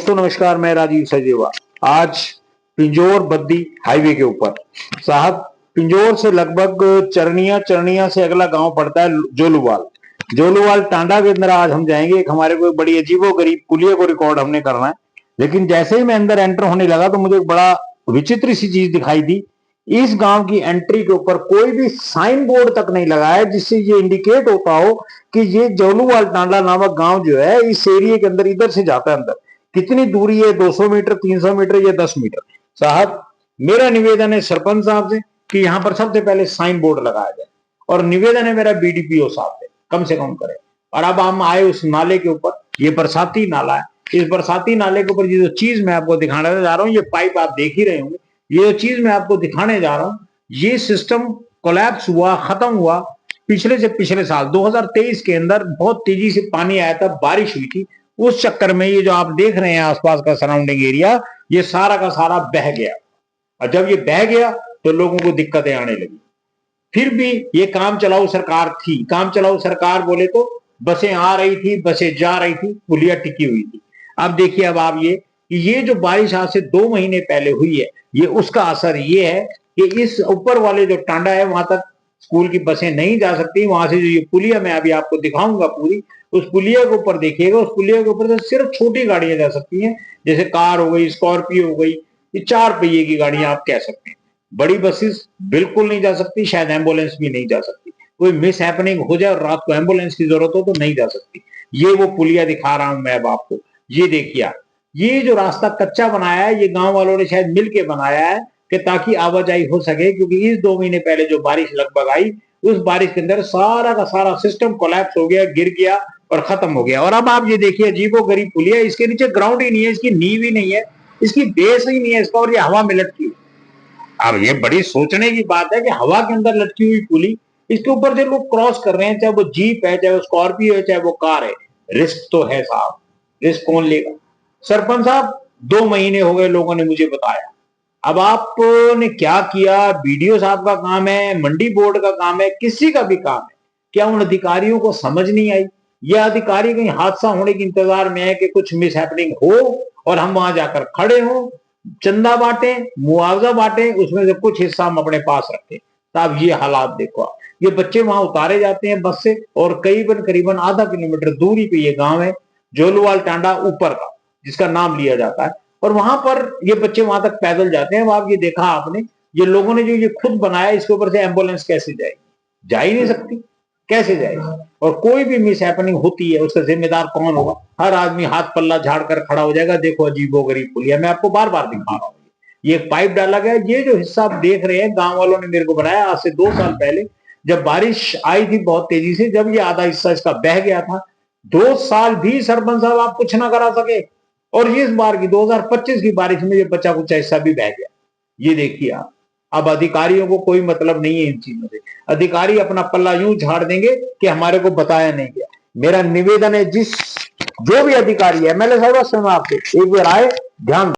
दोस्तों नमस्कार, मैं राजीव सजेवा। आज पिंजौर बद्दी हाईवे के ऊपर साहब, पिंजौर से लगभग चरनिया से अगला गांव पड़ता है जोलूवाल। जोलूवाल टांडा के अंदर आज हम जाएंगे। एक हमारे को बड़ी अजीबो गरीब पुलिया को रिकॉर्ड हमने करना है। लेकिन जैसे ही मैं अंदर एंटर होने लगा तो मुझे एक बड़ा विचित्र सी चीज दिखाई दी। इस गांव की एंट्री के ऊपर कोई भी साइन बोर्ड तक नहीं लगा है जिससे ये इंडिकेट होता हो कि ये जोलूवाल टांडा नामक गांव जो है इस एरिया के अंदर इधर से जाता है अंदर। कितनी दूरी है, 200 मीटर, 300 मीटर या 10 मीटर? साहब, मेरा निवेदन है सरपंच साहब से कि यहां पर सबसे पहले साइन बोर्ड लगाया जाए, और निवेदन है मेरा बीडीपीओ साहब से कम करें। और अब हम आए उस नाले के ऊपर। ये बरसाती नाला है। इस बरसाती नाले के ऊपर ये जो चीज मैं आपको दिखाने जा रहा हूँ, ये पाइप आप देख ही रहे होंगे। ये जो चीज मैं आपको दिखाने जा रहा हूँ, ये सिस्टम कोलैप्स हुआ, खत्म हुआ पिछले साल 2023 के अंदर। बहुत तेजी से पानी आया था, बारिश हुई थी। उस चक्कर में ये जो आप देख रहे हैं आसपास का सराउंडिंग एरिया, ये सारा का सारा बह गया। और जब ये बह गया तो लोगों को दिक्कतें आने लगी। फिर भी ये काम चलाऊ सरकार थी। काम चलाऊ सरकार बोले तो बसें आ रही थी, बसें जा रही थी, पुलिया टिकी हुई थी। अब देखिए, अब आप ये जो बारिश आज से 2 महीने पहले हुई है, ये उसका असर ये है कि इस ऊपर वाले जो टांडा है वहां तक स्कूल की बसें नहीं जा सकती। वहां से जो ये पुलिया मैं अभी आपको दिखाऊंगा पूरी, उस पुलिया के ऊपर देखिएगा। उस पुलिया के ऊपर से सिर्फ छोटी गाड़ियां जा सकती हैं, जैसे कार हो गई, स्कॉर्पियो हो गई, ये 4 पहिए की गाड़ियां आप कह सकते हैं। बड़ी बसेस बिल्कुल नहीं जा सकती, शायद एम्बुलेंस भी नहीं जा सकती। कोई मिस हैपनिंग हो जाए और रात को एम्बुलेंस की जरूरत हो तो नहीं जा सकती। ये वो पुलिया दिखा रहा हूं मैं अब आपको। ये देखिए, ये जो रास्ता कच्चा बनाया है, ये गांव वालों ने शायद मिल के बनाया है कि ताकि आवाजाही हो सके, क्योंकि इस 2 महीने पहले जो बारिश लगभग आई, उस बारिश के अंदर सारा का सारा सिस्टम कोलैप्स हो गया, गिर गया और खत्म हो गया। और अब आप ये देखिए, अजीबो गरीब पुलिया, इसके नीचे ग्राउंड ही नहीं है, इसकी नींव ही नहीं है, इसकी बेस ही नहीं है इसका, और ये हवा में लटकी। अब ये बड़ी सोचने की बात है कि हवा के अंदर लटकी हुई पुली, इसके ऊपर से लोग क्रॉस कर रहे हैं, चाहे वो जीप है, चाहे वो स्कॉर्पियो है, चाहे वो कार है। रिस्क तो है साहब, रिस्क कौन लेगा? सरपंच साहब, 2 महीने हो गए लोगों ने मुझे बताया। अब आपने क्या किया? बीडीओ साहब का काम है, मंडी बोर्ड का काम है, किसी का भी काम है। क्या उन अधिकारियों को समझ नहीं आई? यह अधिकारी कहीं हादसा होने के इंतजार में है कि कुछ मिस हैपनिंग हो और हम वहां जाकर खड़े हों, चंदा बांटे, मुआवजा बांटे, उसमें से कुछ हिस्सा हम अपने पास रखें। साहब, ये हालात देखो आप। ये बच्चे वहां उतारे जाते हैं बस से, और करीबन आधा किलोमीटर दूरी पे ये गांव है जोलूवाल टांडा ऊपर का, जिसका नाम लिया जाता है। और वहां पर ये बच्चे वहां तक पैदल जाते हैं। आप ये देखा आपने, ये लोगों ने जो ये खुद बनाया, इसके ऊपर से एम्बुलेंस कैसे जाएगी? जा ही नहीं सकती, कैसे जाएगी? और कोई भी मिस हैपनिंग होती है, उसका जिम्मेदार कौन होगा? हर आदमी हाथ पल्ला झाड़ कर खड़ा हो जाएगा। देखो अजीबो गरीब पुलिया, मैं आपको बार बार दिखा रहा हूँ। ये पाइप डाला गया। ये जो हिस्सा आप देख रहे हैं, गांव वालों ने मेरे को बनाया आज से 2 साल पहले, जब बारिश आई थी बहुत तेजी से, जब ये आधा हिस्सा इसका बह गया था। 2 साल भी सरपंच साहब आप कुछ ना करा सके, और इस बार की 2025 की बारिश में ये बचा कुचा हिस्सा भी बह गया। ये देखिए आप। अब अधिकारियों को कोई मतलब नहीं है इन चीजों से। अधिकारी अपना पल्ला यूं झाड़ देंगे कि हमारे को बताया नहीं गया। मेरा निवेदन है, जो भी अधिकारी है, एमएलए साहब, आपसे एक बार आए, ध्यान